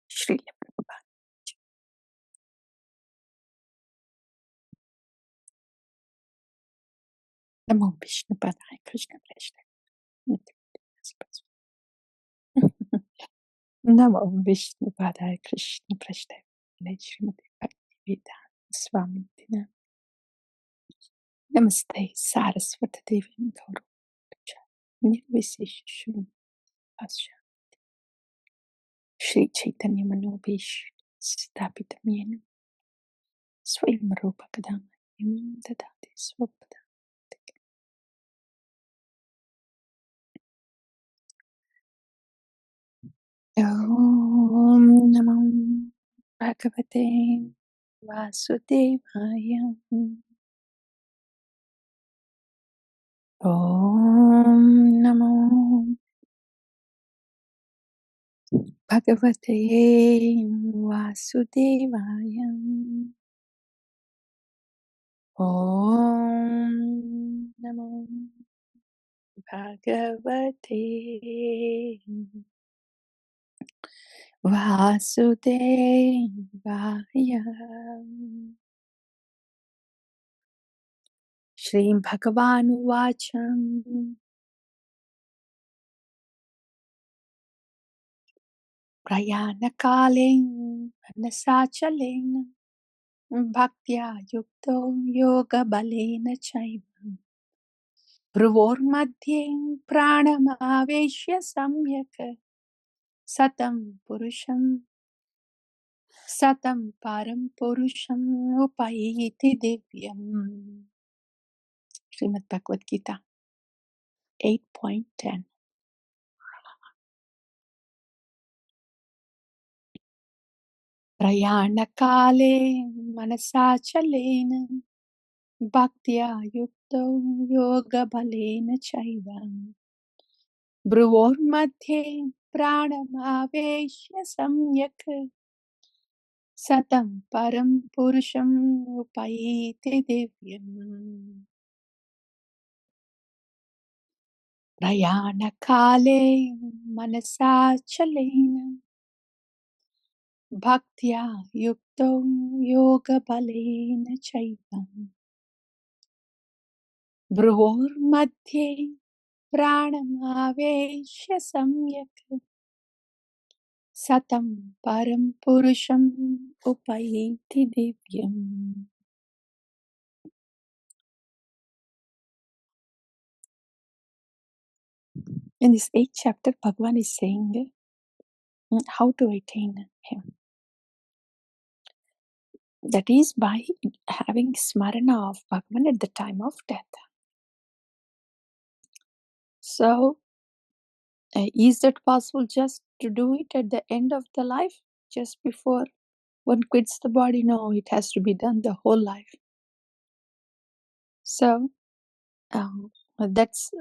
Srila Bhagavān. Namo Vishnu Padaya Krishna Prashna. Namo Vishnu Padaya Krishna Prashna. Srimati Bhaktivedanta Swami Dina. Namaste Saraswati Devi Gauru. Nirvisesha Shun Pasha. Shri Chaitanya Manobhish Stapita Mena. Swayam Rupa Kadama Yam Dadati Swapada. Om Namo Bhagavate Vasudevaya. Om Namo Bhagavate Vasudevaya. Om Namo Bhagavate Vasudevaya. Shri Bhagavān Vacham Prayana Kalin Anasachalena Bhaktya Yukto Yoga Balena Chaiva Bhruvor Madhye Pranamaveshya Samyaka Satam Param Purusham Upayiti Divyam. Srimad Bhagavad Gita 8.10. Prayana Kale Manasachalena Bhaktya Yukto Yoga Balena Chaiva Bhruvor Madhye Pranamaveshya Samyak Satam Param Purusham Upayite Divyam. Prayana Kale Manasachalena Bhaktya Yukto Yoga Balena Chaiva Bhruvor Madhye Pranamaveshya Samyak Satam Param Purusham Upayiti Divyam. In this 8th chapter, Bhagavan is saying how to attain him. That is by having Smarana of Bhagavan at the time of death. So, is it possible just to do it at the end of the life, just before one quits the body? No, it has to be done the whole life. So, that's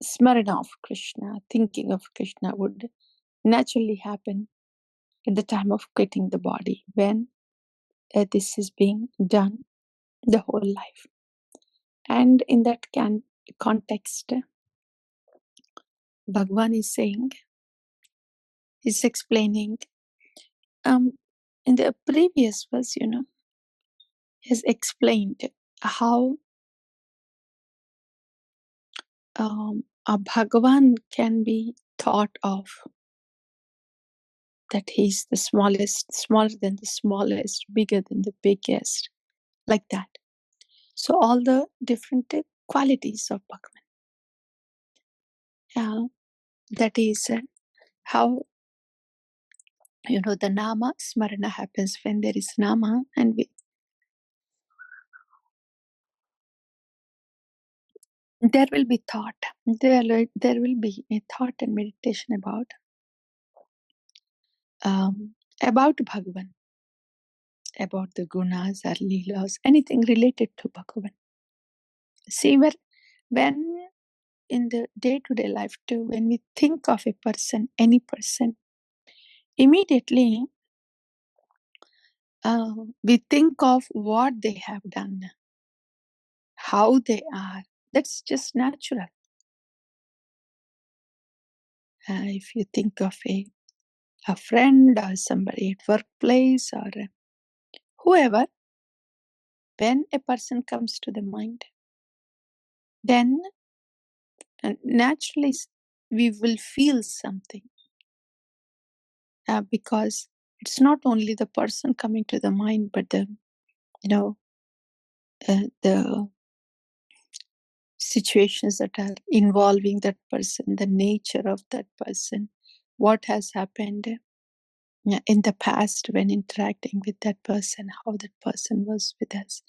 Smarana of Krishna, thinking of Krishna would naturally happen at the time of quitting the body, when this is being done the whole life. And in that context, Bhagavan is saying, he's explaining, in the previous verse, has explained how a Bhagavan can be thought of, that he's the smallest, smaller than the smallest, bigger than the biggest, like that. So all the different qualities of Bhagavan. That is how, the Nama Smarana happens when there is Nama, and there will be thought. There will be a thought and meditation about Bhagavan, about the gunas or leelas, anything related to Bhagavan. See, when in the day-to-day life too, when we think of a person, any person, immediately we think of what they have done, how they are, That's just natural. If you think of a friend or somebody at workplace or whoever, when a person comes to the mind, then naturally we will feel something, because it's not only the person coming to the mind, but the situations that are involving that person, the nature of that person, what has happened in the past when interacting with that person, how that person was with us,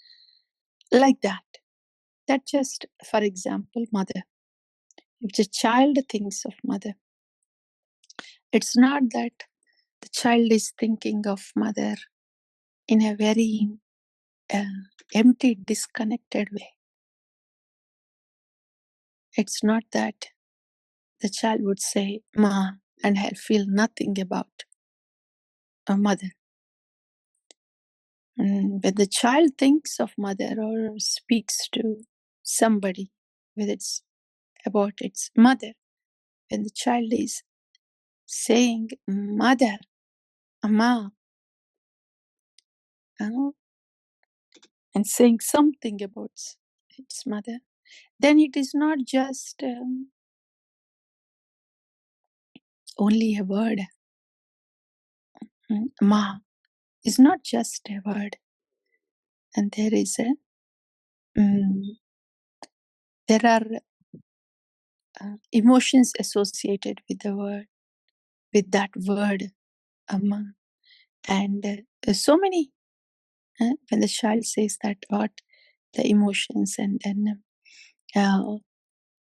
like that. That just, for example, mother. If the child thinks of mother, it's not that the child is thinking of mother in a very empty, disconnected way. It's not that the child would say ma and feel nothing about a mother. And when the child thinks of mother or speaks to somebody, whether it's about its mother, when the child is saying mother, ama, and saying something about its mother, then it is not just only a word. Ma is not just a word, and there are emotions associated with the word, with that word, ama, and so many. When the child says that, what the emotions, and then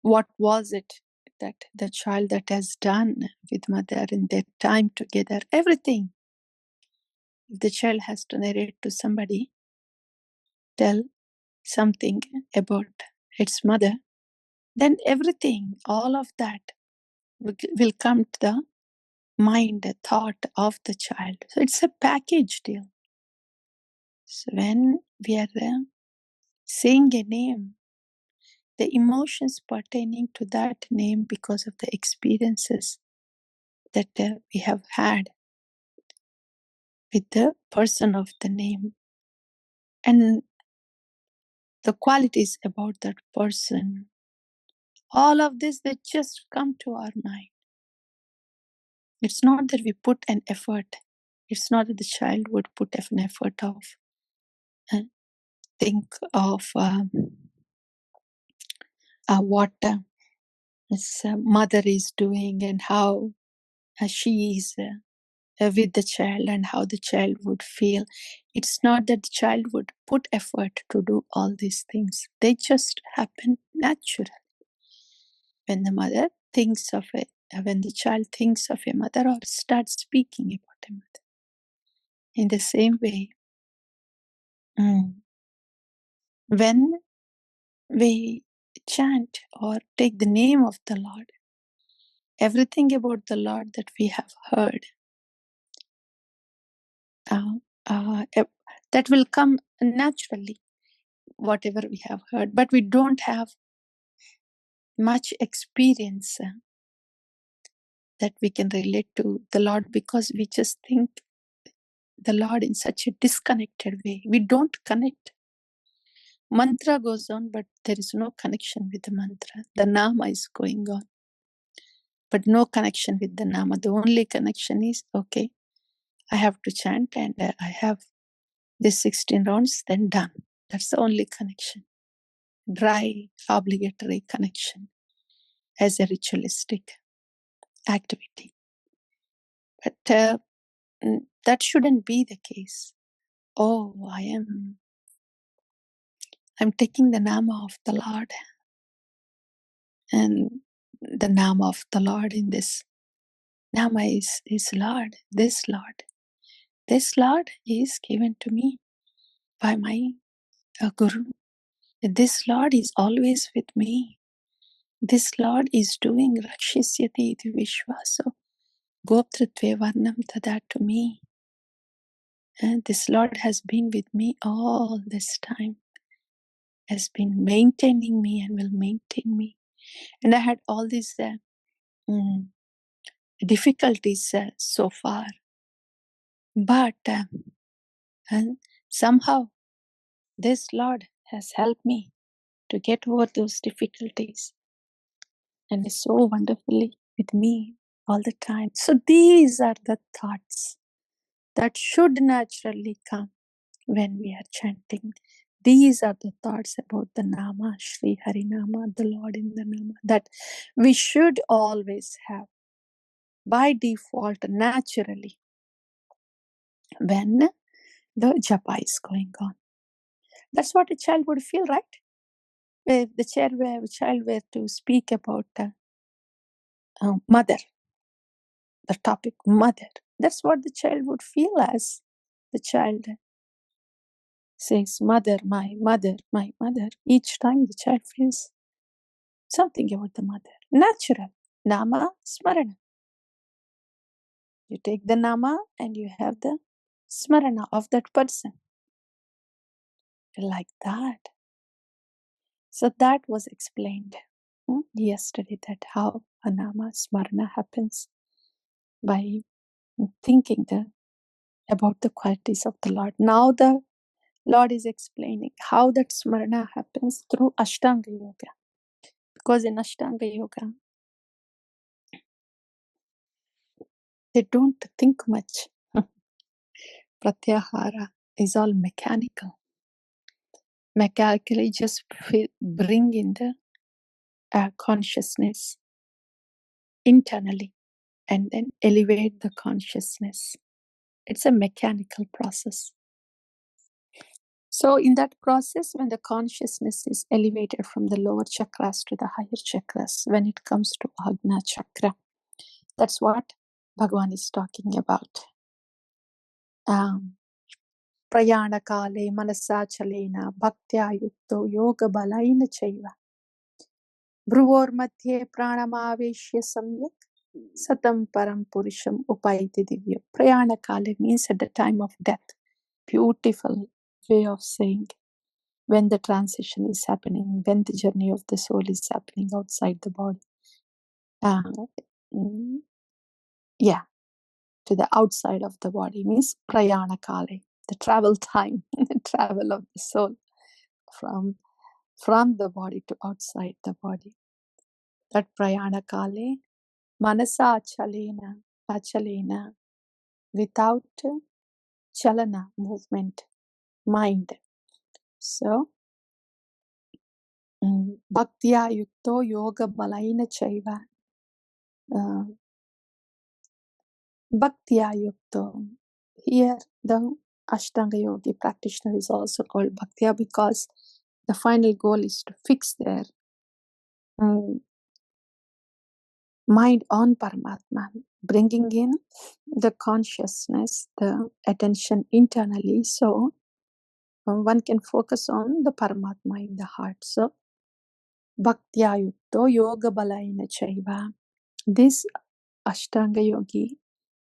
what was it that the child that has done with mother in their time together, everything. If the child has to narrate to somebody, tell something about its mother, then everything, all of that will come to the mind, the thought of the child. So it's a package deal. So when we are saying a name, the emotions pertaining to that name because of the experiences that we have had with the person of the name, and the qualities about that person, all of this, they just come to our mind. It's not that we put an effort. It's not that the child would put an effort of think of what his mother is doing and how she is with the child and how the child would feel. It's not that the child would put effort to do all these things. They just happen naturally. When the mother thinks of it, when the child thinks of a mother or starts speaking about a mother. In the same way, when we chant or take the name of the Lord, everything about the Lord that we have heard, that will come naturally, whatever we have heard. But we don't have much experience that we can relate to the Lord, because we just think the Lord in such a disconnected way. We don't connect. Mantra goes on, but there is no connection with the mantra. The nama is going on, but no connection with the nama. The only connection is, okay, I have to chant and I have this 16 rounds, then done. That's the only connection. Dry, obligatory connection as a ritualistic activity. But that shouldn't be the case. Oh, I'm taking the nama of the Lord, and the nama of the Lord in this nama is Lord, this Lord. This Lord is given to me by my Guru. This Lord is always with me. This Lord is doing Rakshisyati iti Vishwaso Goptratve Varnam Tada to me. And this Lord has been with me all this time. has been maintaining me and will maintain me. And I had all these difficulties so far. But and somehow this Lord has helped me to get over those difficulties and is so wonderfully with me all the time. So these are the thoughts that should naturally come when we are chanting. These are the thoughts about the Nama, Shri Harinama, the Lord in the Nama, that we should always have by default, naturally, when the japa is going on. That's what a child would feel, right? If the child were to speak about mother, the topic mother, that's what the child would feel as the child says, mother, my mother, my mother. Each time the child feels something about the mother. Natural. Nama, Smarana. You take the Nama and you have the Smarana of that person. Like that. So that was explained yesterday, that how a Nama Smarana happens by thinking about the qualities of the Lord. Now the Lord is explaining how that Smarana happens through Ashtanga Yoga. Because in Ashtanga Yoga, they don't think much. Pratyahara is all mechanical. Mechanically just bring in the consciousness internally and then elevate the consciousness. It's a mechanical process. So in that process, when the consciousness is elevated from the lower chakras to the higher chakras, when it comes to Agna chakra, that's what Bhagavān is talking about. Prayana kale manasa chalena bhaktya yukto yoga balaina chaiva bhruvor madhye pranamaveshya samyak satam param purusham upayati divya. Prayana kale means at the time of death. Beautiful way of saying when the transition is happening, when the journey of the soul is happening outside the body. To the outside of the body means prayana kale, the travel time, the travel of the soul from the body to outside the body. That prayana kale, manasa achalena, without chalana, movement, mind. So, bhaktya yukto yoga balaina chaiva. Bhaktya yukto. Here, the Ashtanga Yogi practitioner is also called Bhaktya because the final goal is to fix their mind on Paramatma, bringing in the consciousness, the attention internally, so one can focus on the Paramatma in the heart. So, Bhaktya Yukto Yoga Balaina Chaiva. This Ashtanga Yogi,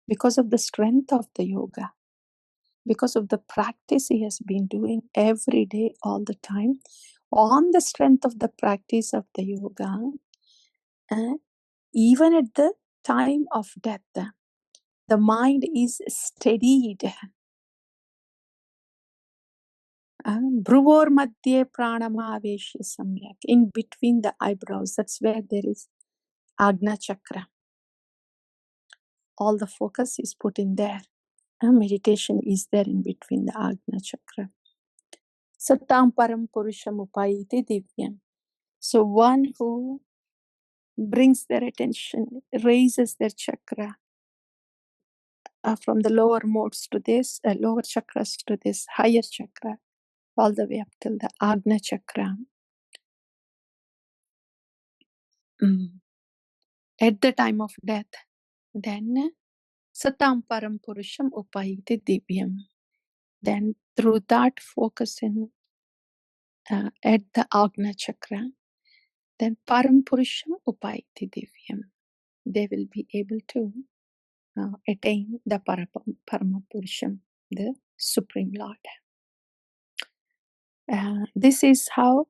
because of the strength of the yoga, because of the practice he has been doing every day, all the time, on the strength of the practice of the yoga, even at the time of death, the mind is steadied. Bhruvor madhye pranamaveshya samyak. In between the eyebrows, that's where there is Agna chakra. All the focus is put in there. Meditation is there in between the Agna chakra. Satam param purusham upayite divyam. So one who brings their attention, raises their chakra from the lower modes to this, lower chakras to this higher chakra, all the way up till the Agna chakra. At the time of death, then Satam Param Purusham Upayite Divyam. Then through that focus in at the Agna chakra, then Param Purusham Upayite Divyam. They will be able to attain the Parama Purusham, the Supreme Lord. This is how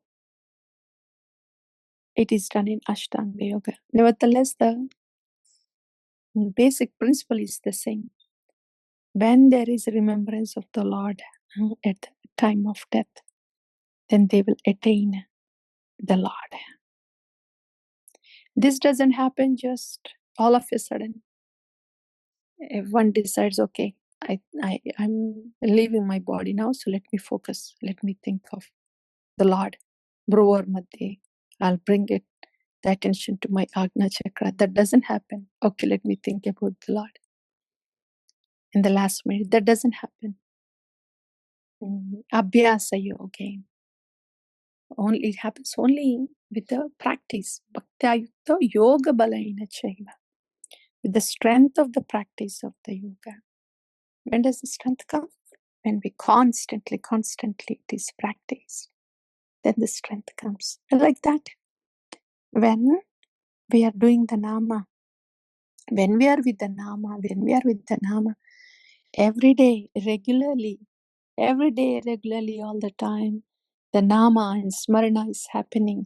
it is done in Ashtanga Yoga. Nevertheless, the basic principle is the same. When there is remembrance of the Lord at the time of death, then they will attain the Lord. This doesn't happen just all of a sudden. If one decides, okay, I'm leaving my body now, so let me focus, let me think of the Lord. Bhruvar Madhye, I'll bring it, the attention to my Agna Chakra. That doesn't happen. Okay, let me think about the Lord. In the last minute, that doesn't happen. Abhyasa yoga. Only it happens only with the practice. Bhaktayukta yoga balaina chaiva. With the strength of the practice of the yoga. When does the strength come? When we constantly it is practiced. Then the strength comes. Like that. When we are doing the nama, when we are with the nama, every day, regularly, all the time, the nama and smarana is happening.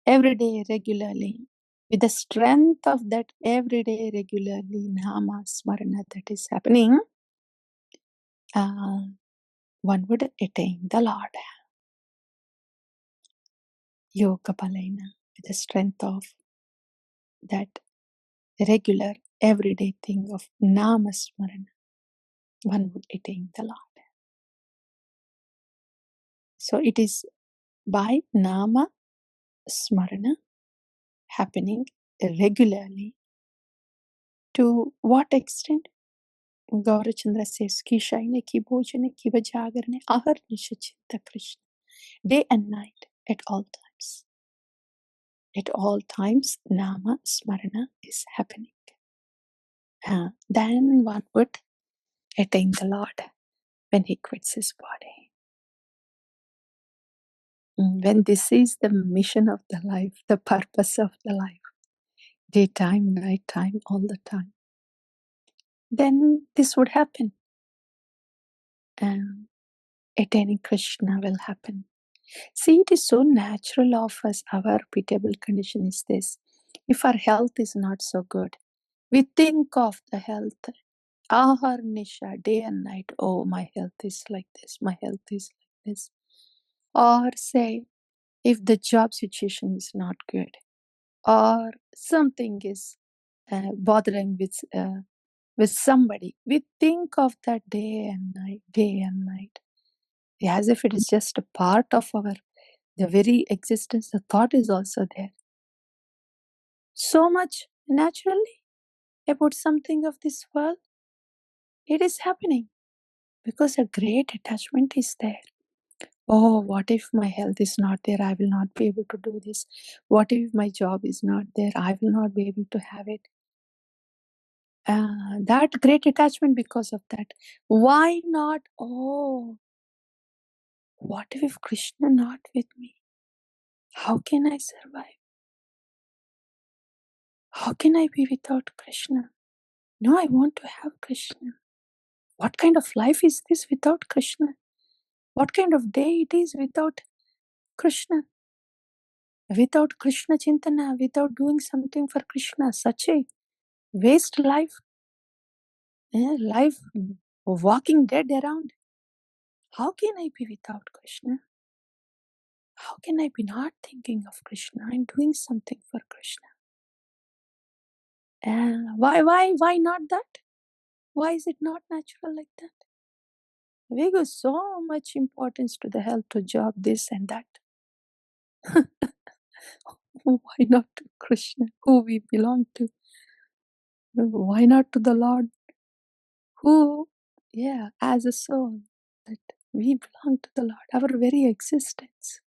Every day, regularly. With the strength of that every day, regularly, nama, smarana that is happening, one would attain the Lord. Yoga Balena, with the strength of that regular, everyday thing of nama smarana, one would attain the Lord. So it is by nama smarana happening regularly. To what extent? Gaurachandra says, Ki shaine, ki bhojane, ki vajagarne, ahar nishachinta Krishna. Day and night, at all times. At all times, nama smarana is happening. Then one would attain the Lord when he quits his body. When this is the mission of the life, the purpose of the life, daytime, nighttime, all the time, then this would happen. Attaining Krishna will happen. See, it is so natural of us. Our pitiable condition is this. If our health is not so good, we think of the health. Ahar Nisha, day and night. Oh, my health is like this. My health is like this. Or say, if the job situation is not good, or something is bothering with somebody, we think of that day and night, as if it is just a part of the very existence. The thought is also there. So much naturally about something of this world, it is happening because a great attachment is there. Oh, what if my health is not there? I will not be able to do this. What if my job is not there? I will not be able to have it. That great attachment because of that. Why not? Oh, what if Krishna not with me? How can I survive? How can I be without Krishna? No, I want to have Krishna. What kind of life is this without Krishna? What kind of day it is without Krishna? Without Krishna Chintana, without doing something for Krishna, such a waste life. Life walking dead around. How can I be without Krishna? How can I be not thinking of Krishna and doing something for Krishna? Why not that? Why is it not natural like that? We give so much importance to the health, to job, this and that. Why not to Krishna, who we belong to? Why not to the Lord, who, as a soul, that we belong to the Lord, our very existence.